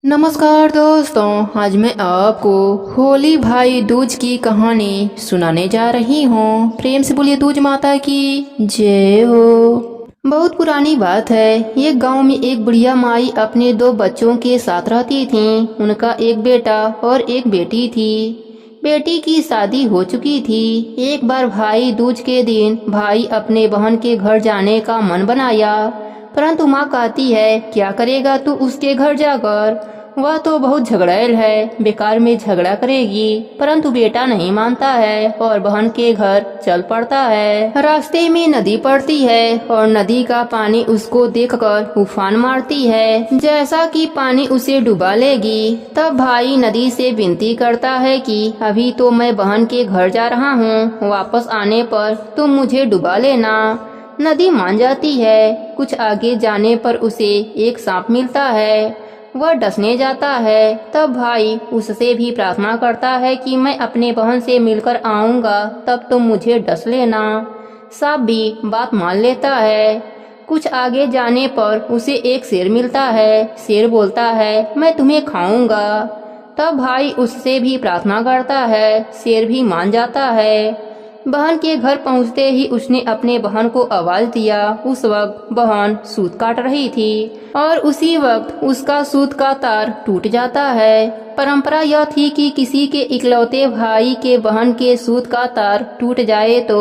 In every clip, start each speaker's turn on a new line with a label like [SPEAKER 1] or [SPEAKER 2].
[SPEAKER 1] नमस्कार दोस्तों, आज मैं आपको होली भाई दूज की कहानी सुनाने जा रही हूँ। प्रेम से बोलिए दूज माता की जय हो। बहुत पुरानी बात है। एक गांव में एक बुढ़िया माई अपने दो बच्चों के साथ रहती थी। उनका एक बेटा और एक बेटी थी। बेटी की शादी हो चुकी थी। एक बार भाई दूज के दिन भाई अपने बहन के घर जाने का मन बनाया, परंतु माँ कहती है क्या करेगा तू उसके घर जाकर, वह तो बहुत झगड़ैल है, बेकार में झगड़ा करेगी। परंतु बेटा नहीं मानता है और बहन के घर चल पड़ता है। रास्ते में नदी पड़ती है और नदी का पानी उसको देखकर उफान मारती है, जैसा कि पानी उसे डुबा लेगी। तब भाई नदी से विनती करता है कि अभी तो मैं बहन के घर जा रहा हूँ, वापस आने पर तुम मुझे डुबा लेना। नदी मान जाती है। कुछ आगे जाने पर उसे एक सांप मिलता है। वह डसने जाता है। तब भाई उससे भी प्रार्थना करता है कि मैं अपने बहन से मिलकर आऊंगा, तब तुम मुझे डस लेना। सांप भी बात मान लेता है। कुछ आगे जाने पर उसे एक शेर मिलता है। शेर बोलता है मैं तुम्हें खाऊंगा। तब भाई उससे भी प्रार्थना करता है। शेर भी मान जाता है। बहन के घर पहुंचते ही उसने अपने बहन को आवाज दिया। उस वक्त बहन सूत काट रही थी और उसी वक्त उसका सूत का तार टूट जाता है। परंपरा यह थी कि किसी के इकलौते भाई के बहन के सूत का तार टूट जाए तो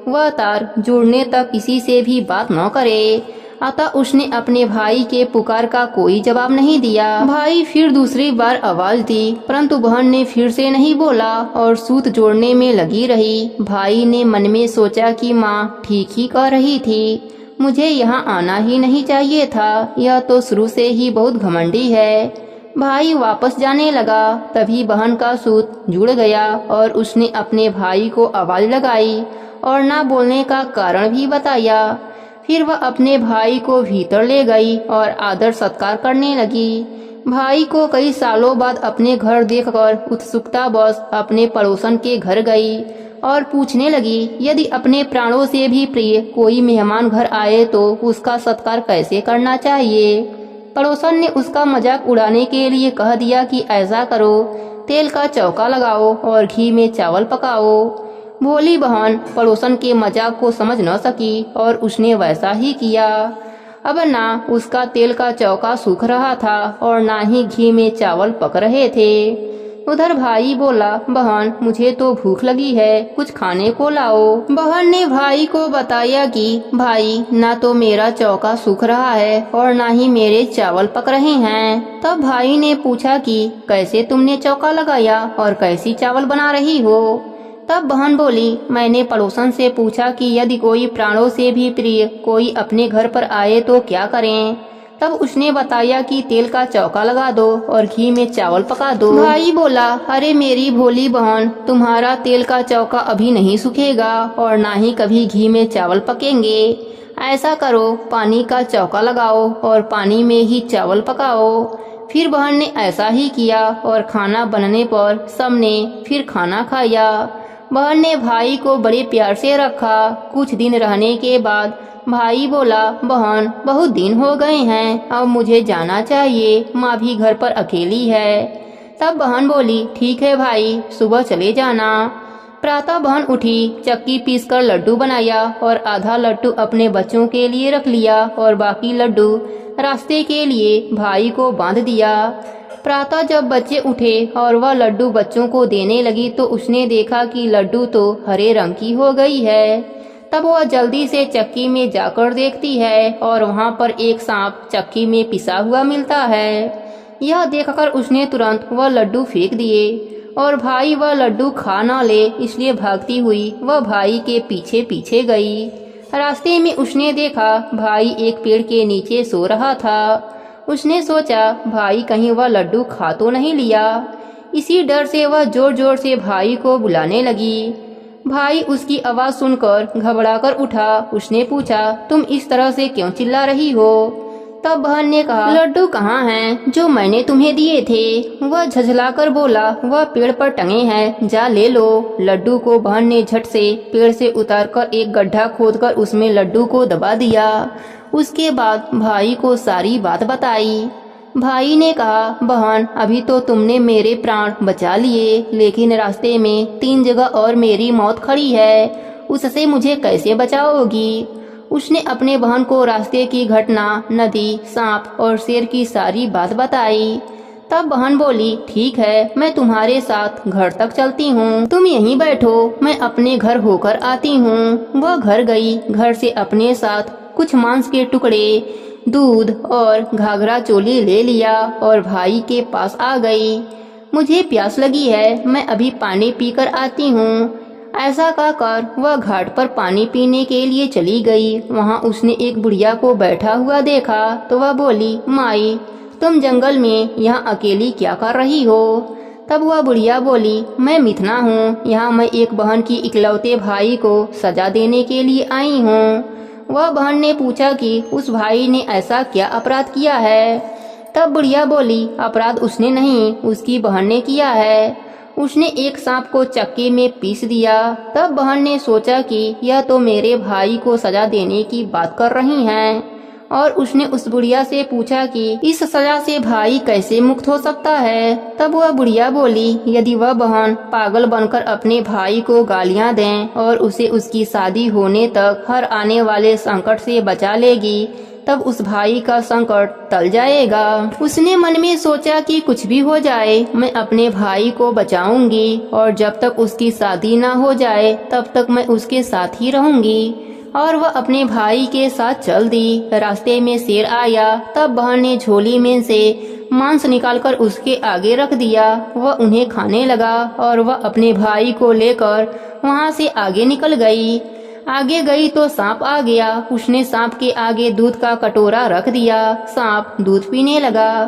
[SPEAKER 1] वह तार जुड़ने तक किसी से भी बात न करे। अतः उसने अपने भाई के पुकार का कोई जवाब नहीं दिया। भाई फिर दूसरी बार आवाज दी, परंतु बहन ने फिर से नहीं बोला और सूत जोड़ने में लगी रही। भाई ने मन में सोचा कि माँ ठीक ही कह रही थी, मुझे यहाँ आना ही नहीं चाहिए था। यह तो शुरू से ही बहुत घमंडी है। भाई वापस जाने लगा। तभी बहन का सूत जुड़ गया और उसने अपने भाई को आवाज लगाई और ना बोलने का कारण भी बताया। फिर वह अपने भाई को भीतर ले गई और आदर सत्कार करने लगी। भाई को कई सालों बाद अपने घर देखकर उत्सुकता बस अपने पड़ोसन के घर गई और पूछने लगी यदि अपने प्राणों से भी प्रिय कोई मेहमान घर आए तो उसका सत्कार कैसे करना चाहिए। पड़ोसन ने उसका मजाक उड़ाने के लिए कह दिया कि ऐसा करो, तेल का चौका लगाओ और घी में चावल पकाओ। भोली बहन पड़ोसन के मजाक को समझ न सकी और उसने वैसा ही किया। अब ना उसका तेल का चौका सूख रहा था और ना ही घी में चावल पक रहे थे। उधर भाई बोला, बहन मुझे तो भूख लगी है, कुछ खाने को लाओ। बहन ने भाई को बताया कि भाई ना तो मेरा चौका सूख रहा है और ना ही मेरे चावल पक रहे हैं। तब भाई ने पूछा कि कैसे तुमने चौका लगाया और कैसी चावल बना रही हो। तब बहन बोली, मैंने पड़ोसन से पूछा कि यदि कोई प्राणों से भी प्रिय कोई अपने घर पर आए तो क्या करें। तब उसने बताया कि तेल का चौका लगा दो और घी में चावल पका दो। भाई बोला, अरे मेरी भोली बहन, तुम्हारा तेल का चौका अभी नहीं सूखेगा और ना ही कभी घी में चावल पकेंगे। ऐसा करो, पानी का चौका लगाओ और पानी में ही चावल पकाओ। फिर बहन ने ऐसा ही किया और खाना बनने पर सबने फिर खाना खाया। बहन ने भाई को बड़े प्यार से रखा। कुछ दिन रहने के बाद भाई बोला, बहन बहुत दिन हो गए हैं, अब मुझे जाना चाहिए, माँ भी घर पर अकेली है। तब बहन बोली, ठीक है भाई, सुबह चले जाना। प्रातः बहन उठी, चक्की पीसकर लड्डू बनाया और आधा लड्डू अपने बच्चों के लिए रख लिया और बाकी लड्डू रास्ते के लिए भाई को बांध दिया। प्रातः जब बच्चे उठे और वह लड्डू बच्चों को देने लगी तो उसने देखा कि लड्डू तो हरे रंग की हो गई है। तब वह जल्दी से चक्की में जाकर देखती है और वहां पर एक सांप चक्की में पिसा हुआ मिलता है। यह देखकर उसने तुरंत वह लड्डू फेंक दिए और भाई वह लड्डू खा न ले इसलिए भागती हुई वह भाई के पीछे पीछे गई। रास्ते में उसने देखा भाई एक पेड़ के नीचे सो रहा था। उसने सोचा भाई कहीं वह लड्डू खा तो नहीं लिया। इसी डर से वह जोर जोर से भाई को बुलाने लगी। भाई उसकी आवाज सुनकर घबराकर उठा। उसने पूछा, तुम इस तरह से क्यों चिल्ला रही हो। तब बहन ने कहा, लड्डू कहाँ हैं जो मैंने तुम्हें दिए थे। वह झझलाकर बोला, वह पेड़ पर टंगे हैं, जा ले लो। लड्डू को बहन ने झट से पेड़ से उतारकर एक गड्ढा खोदकर उसमें लड्डू को दबा दिया। उसके बाद भाई को सारी बात बताई। भाई ने कहा, बहन अभी तो तुमने मेरे प्राण बचा लिए, लेकिन रास्ते में 3 जगह और मेरी मौत खड़ी है, उससे मुझे कैसे बचाओगी। उसने अपने बहन को रास्ते की घटना, नदी, सांप और शेर की सारी बात बताई। तब बहन बोली, ठीक है, मैं तुम्हारे साथ घर तक चलती हूँ, तुम यहीं बैठो, मैं अपने घर होकर आती हूँ। वह घर गई। घर से अपने साथ कुछ मांस के टुकड़े, दूध और घाघरा चोली ले लिया और भाई के पास आ गई। मुझे प्यास लगी है, मैं अभी पानी पीकर आती हूँ। ऐसा कहकर वह घाट पर पानी पीने के लिए चली गई। वहाँ उसने एक बुढ़िया को बैठा हुआ देखा तो वह बोली, माई तुम जंगल में यहाँ अकेली क्या कर रही हो। तब वह बुढ़िया बोली, मैं मिथना हूँ, यहाँ मैं एक बहन की इकलौते भाई को सजा देने के लिए आई हूँ। वह बहन ने पूछा कि उस भाई ने ऐसा क्या अपराध किया है। तब बुढ़िया बोली, अपराध उसने नहीं, उसकी बहन ने किया है। उसने एक सांप को चक्की में पीस दिया। तब बहन ने सोचा कि यह तो मेरे भाई को सजा देने की बात कर रही हैं, और उसने उस बुढ़िया से पूछा कि इस सजा से भाई कैसे मुक्त हो सकता है। तब वह बुढ़िया बोली, यदि वह बहन पागल बनकर अपने भाई को गालियां दें और उसे उसकी शादी होने तक हर आने वाले संकट से बचा लेगी, तब उस भाई का संकट टल जाएगा। उसने मन में सोचा कि कुछ भी हो जाए, मैं अपने भाई को बचाऊंगी और जब तक उसकी शादी ना हो जाए तब तक मैं उसके साथ ही रहूंगी। और वह अपने भाई के साथ चल दी। रास्ते में शेर आया। तब बहन ने झोली में से मांस निकालकर उसके आगे रख दिया। वह उन्हें खाने लगा और वह अपने भाई को लेकर वहां से आगे निकल गई। आगे गई तो सांप आ गया। उसने सांप के आगे दूध का कटोरा रख दिया। सांप दूध पीने लगा।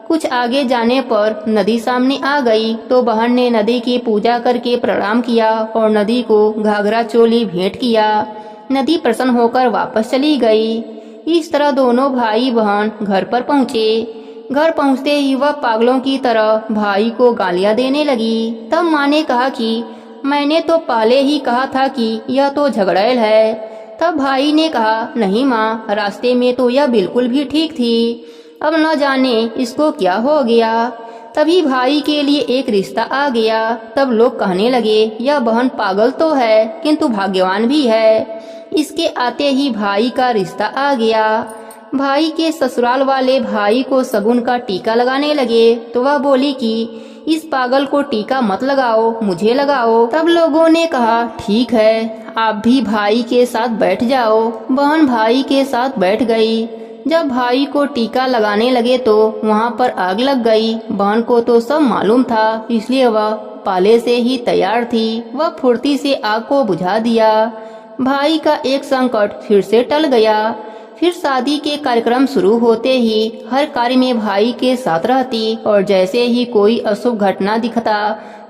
[SPEAKER 1] कुछ आगे जाने पर नदी सामने आ गई तो बहन ने नदी की पूजा करके प्रणाम किया और नदी को घाघरा चोली भेंट किया। नदी प्रसन्न होकर वापस चली गई। इस तरह दोनों भाई बहन घर पर पहुँचे। घर पहुँचते ही वह पागलों की तरह भाई को गालियां देने लगी। तब माँ ने कहा कि मैंने तो पहले ही कहा था कि यह तो झगड़ैल है। तब भाई ने कहा, नहीं माँ, रास्ते में तो यह बिल्कुल भी ठीक थी, अब न जाने इसको क्या हो गया। तभी भाई के लिए एक रिश्ता आ गया। तब लोग कहने लगे, यह बहन पागल तो है किंतु भाग्यवान भी है। इसके आते ही भाई का रिश्ता आ गया। भाई के ससुराल वाले भाई को शगुन का टीका लगाने लगे तो वह बोली कि इस पागल को टीका मत लगाओ, मुझे लगाओ। तब लोगों ने कहा, ठीक है, आप भी भाई के साथ बैठ जाओ। बहन भाई के साथ बैठ गई। जब भाई को टीका लगाने लगे तो वहाँ पर आग लग गई। बहन को तो सब मालूम था, इसलिए वह पहले से ही तैयार थी। वह फुर्ती से आग को बुझा दिया। भाई का एक संकट फिर से टल गया। फिर शादी के कार्यक्रम शुरू होते ही हर कार्य में भाई के साथ रहती और जैसे ही कोई अशुभ घटना दिखता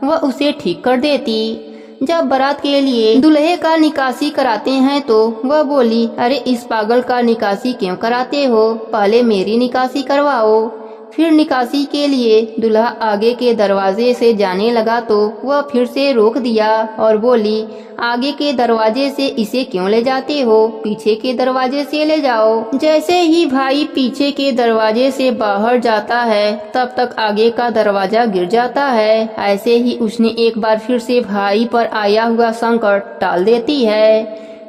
[SPEAKER 1] वह उसे ठीक कर देती। जब बारात के लिए दूल्हे का निकासी कराते हैं तो वह बोली, अरे इस पागल का निकासी क्यों कराते हो, पहले मेरी निकासी करवाओ। फिर निकासी के लिए दूल्हा आगे के दरवाजे से जाने लगा तो वह फिर से रोक दिया और बोली, आगे के दरवाजे से इसे क्यों ले जाते हो, पीछे के दरवाजे से ले जाओ। जैसे ही भाई पीछे के दरवाजे से बाहर जाता है तब तक आगे का दरवाजा गिर जाता है। ऐसे ही उसने एक बार फिर से भाई पर आया हुआ संकट टाल देती है।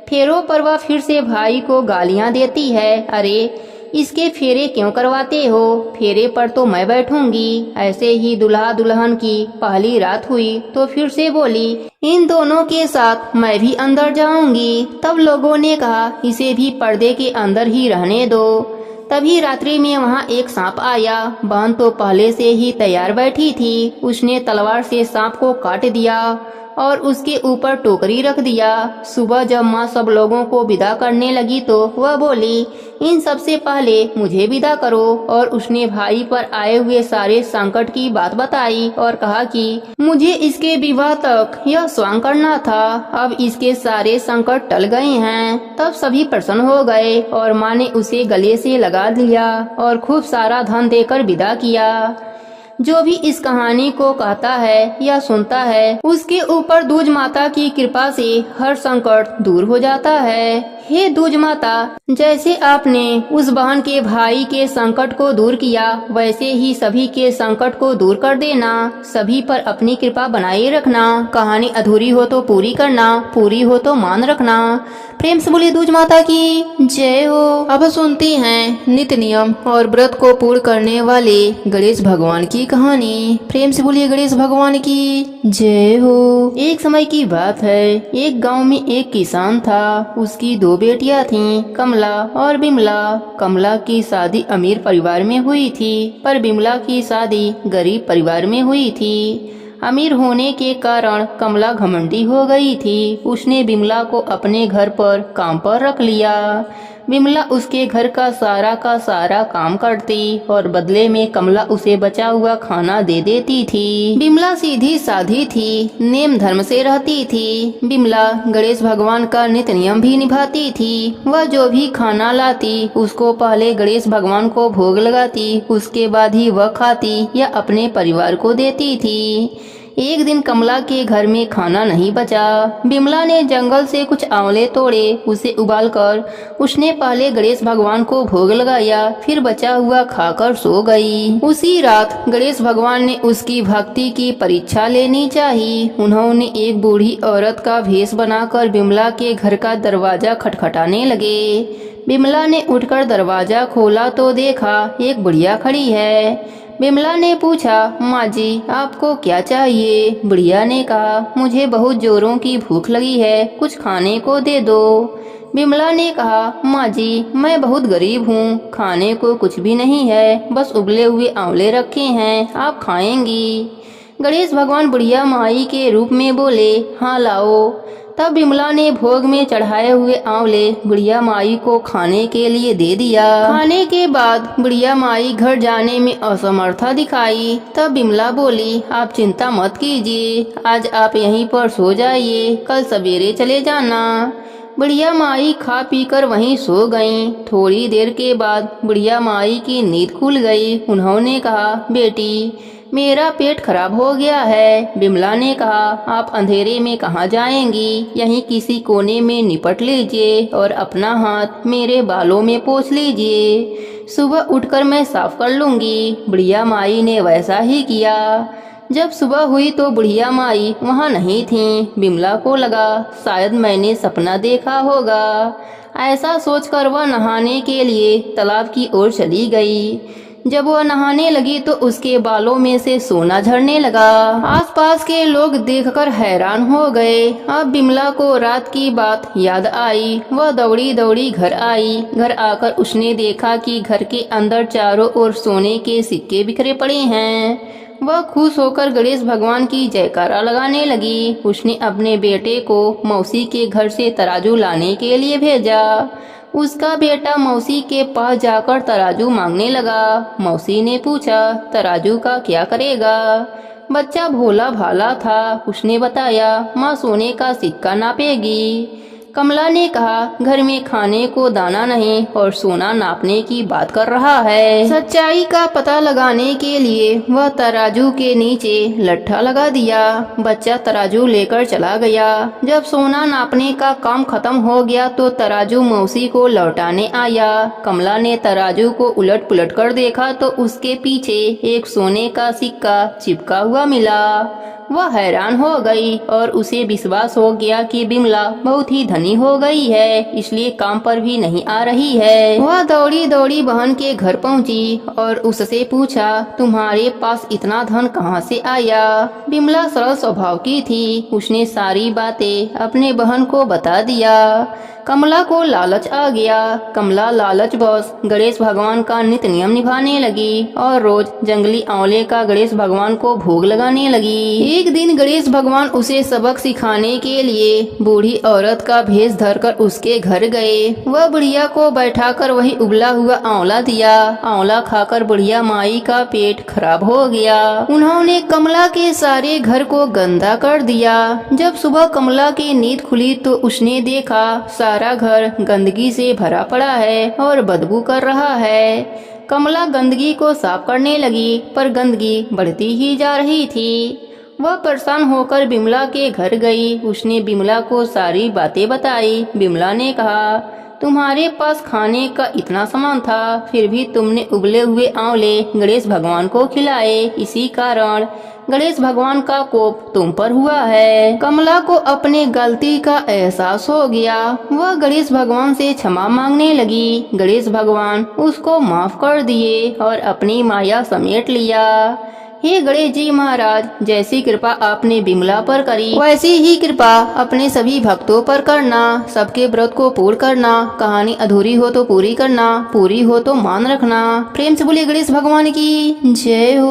[SPEAKER 1] फेरों पर वह फिर से भाई को गालियां देती है, अरे इसके फेरे क्यों करवाते हो, फेरे पर तो मैं बैठूंगी। ऐसे ही दुल्हा दुल्हन की पहली रात हुई तो फिर से बोली, इन दोनों के साथ मैं भी अंदर जाऊंगी। तब लोगों ने कहा, इसे भी पर्दे के अंदर ही रहने दो। तभी रात्रि में वहाँ एक सांप आया। बहन तो पहले से ही तैयार बैठी थी। उसने तलवार से सांप को काट दिया और उसके ऊपर टोकरी रख दिया। सुबह जब माँ सब लोगों को विदा करने लगी तो वह बोली, इन सबसे पहले मुझे विदा करो। और उसने भाई पर आए हुए सारे संकट की बात बताई और कहा कि मुझे इसके विवाह तक यह स्वांग करना था, अब इसके सारे संकट टल गए हैं। तब सभी प्रसन्न हो गए और माँ ने उसे गले से लगा लिया और खूब सारा धन देकर विदा किया। जो भी इस कहानी को कहता है या सुनता है उसके ऊपर दूज माता की कृपा से हर संकट दूर हो जाता है। हे दूज माता, जैसे आपने उस बहन के भाई के संकट को दूर किया, वैसे ही सभी के संकट को दूर कर देना। सभी पर अपनी कृपा बनाए रखना। कहानी अधूरी हो तो पूरी करना, पूरी हो तो मान रखना। प्रेम से बोलिए दूज माता की जय हो। अब सुनती हैं नित्य नियम और व्रत को पूर्ण करने वाले गणेश भगवान की कहानी। प्रेम से बोलिए गणेश भगवान की जय हो। एक समय की बात है, एक गांव में एक किसान था। उसकी 2 बेटियां थीं, कमला और बिमला। कमला की शादी अमीर परिवार में हुई थी, पर बिमला की शादी गरीब परिवार में हुई थी। अमीर होने के कारण कमला घमंडी हो गई थी। उसने बिमला को अपने घर पर काम पर रख लिया। बिमला उसके घर का सारा काम करती और बदले में कमला उसे बचा हुआ खाना दे देती थी। बिमला सीधी साधी थी, नेम धर्म से रहती थी। बिमला गणेश भगवान का नित्य नियम भी निभाती थी। वह जो भी खाना लाती उसको पहले गणेश भगवान को भोग लगाती, उसके बाद ही वह खाती या अपने परिवार को देती थी। एक दिन कमला के घर में खाना नहीं बचा। बिमला ने जंगल से कुछ आंवले तोड़े, उसे उबालकर उसने पहले गणेश भगवान को भोग लगाया, फिर बचा हुआ खाकर सो गई। उसी रात गणेश भगवान ने उसकी भक्ति की परीक्षा लेनी चाहिए। उन्होंने एक बूढ़ी औरत का भेष बनाकर बिमला के घर का दरवाजा खटखटाने लगे। बिमला ने उठकर दरवाजा खोला तो देखा एक बुढ़िया खड़ी है। बिमला ने पूछा, माँ जी आपको क्या चाहिए? बुढ़िया ने कहा, मुझे बहुत जोरों की भूख लगी है, कुछ खाने को दे दो। बिमला ने कहा, माँ जी मैं बहुत गरीब हूँ, खाने को कुछ भी नहीं है, बस उबले हुए आंवले रखे हैं, आप खाएंगी? गणेश भगवान बुढ़िया माई के रूप में बोले, हाँ लाओ। तब बिमला ने भोग में चढ़ाए हुए आंवले बुढ़िया माई को खाने के लिए दे दिया। खाने के बाद बुढ़िया माई घर जाने में असमर्था दिखाई। तब बिमला बोली, आप चिंता मत कीजिए, आज आप यहीं पर सो जाइए, कल सवेरे चले जाना। बुढ़िया माई खा पीकर वहीं सो गईं। थोड़ी देर के बाद बुढ़िया माई की नींद खुल गई। उन्होंने कहा, बेटी मेरा पेट खराब हो गया है। बिमला ने कहा, आप अंधेरे में कहाँ जाएंगी, यहीं किसी कोने में निपट लीजिए और अपना हाथ मेरे बालों में पोंछ लीजिए, सुबह उठकर मैं साफ कर लूंगी। बुढ़िया माई ने वैसा ही किया। जब सुबह हुई तो बुढ़िया माई वहाँ नहीं थी। बिमला को लगा शायद मैंने सपना देखा होगा। ऐसा सोचकर वह नहाने के लिए तालाब की ओर चली गई। जब वह नहाने लगी तो उसके बालों में से सोना झड़ने लगा। आसपास के लोग देखकर हैरान हो गए। अब बिमला को रात की बात याद आई। वह दौड़ी दौड़ी घर आई। घर आकर उसने देखा कि घर के अंदर चारों ओर सोने के सिक्के बिखरे पड़े हैं। वह खुश होकर गणेश भगवान की जयकारा लगाने लगी। उसने अपने बेटे को मौसी के घर से तराजू लाने के लिए भेजा। उसका बेटा मौसी के पास जाकर तराजू मांगने लगा। मौसी ने पूछा, तराजू का क्या करेगा? बच्चा भोला भाला था। उसने बताया, माँ सोने का सिक्का नापेगी। कमला ने कहा, घर में खाने को दाना नहीं और सोना नापने की बात कर रहा है। सच्चाई का पता लगाने के लिए वह तराजू के नीचे लट्ठा लगा दिया। बच्चा तराजू लेकर चला गया। जब सोना नापने का काम खत्म हो गया तो तराजू मौसी को लौटाने आया। कमला ने तराजू को उलट पुलट कर देखा तो उसके पीछे एक सोने का सिक्का चिपका हुआ मिला। वह हैरान हो गई और उसे विश्वास हो गया कि बिमला बहुत ही धनी हो गई है, इसलिए काम पर भी नहीं आ रही है। वह दौड़ी दौड़ी बहन के घर पहुंची और उससे पूछा, तुम्हारे पास इतना धन कहाँ से आया? बिमला सरल स्वभाव की थी। उसने सारी बातें अपने बहन को बता दिया। कमला को लालच आ गया। कमला लालचवश गणेश भगवान का नित्य नियम निभाने लगी और रोज जंगली आंवले का गणेश भगवान को भोग लगाने लगी। एक दिन गणेश भगवान उसे सबक सिखाने के लिए बूढ़ी औरत का भेष धरकर उसके घर गए। वह बुढ़िया को बैठाकर वही उबला हुआ आंवला दिया। आंवला खाकर बुढ़िया माई का पेट खराब हो गया। उन्होंने कमला के सारे घर को गंदा कर दिया। जब सुबह कमला की नींद खुली तो उसने देखा सारा घर गंदगी से भरा पड़ा है और बदबू कर रहा है। कमला गंदगी को साफ करने लगी पर गंदगी बढ़ती ही जा रही थी। वह परेशान होकर बिमला के घर गई। उसने बिमला को सारी बातें बताई। बिमला ने कहा,
[SPEAKER 2] तुम्हारे पास खाने का इतना सामान था, फिर भी तुमने उबले हुए आंवले गणेश भगवान को खिलाए। इसी कारण गणेश भगवान का कोप तुम पर हुआ है।
[SPEAKER 1] कमला को अपने गलती का एहसास हो गया। वह गणेश भगवान से क्षमा मांगने लगी। गणेश भगवान उसको माफ कर दिए और अपनी माया समेट लिया। हे गणेश जी महाराज, जैसी कृपा आपने बिमला पर करी, वैसी ही कृपा अपने सभी भक्तों पर करना। सबके व्रत को पूर्ण करना। कहानी अधूरी हो तो पूरी करना, पूरी हो तो मान रखना। प्रेम से बोलिए गणेश भगवान की जय हो।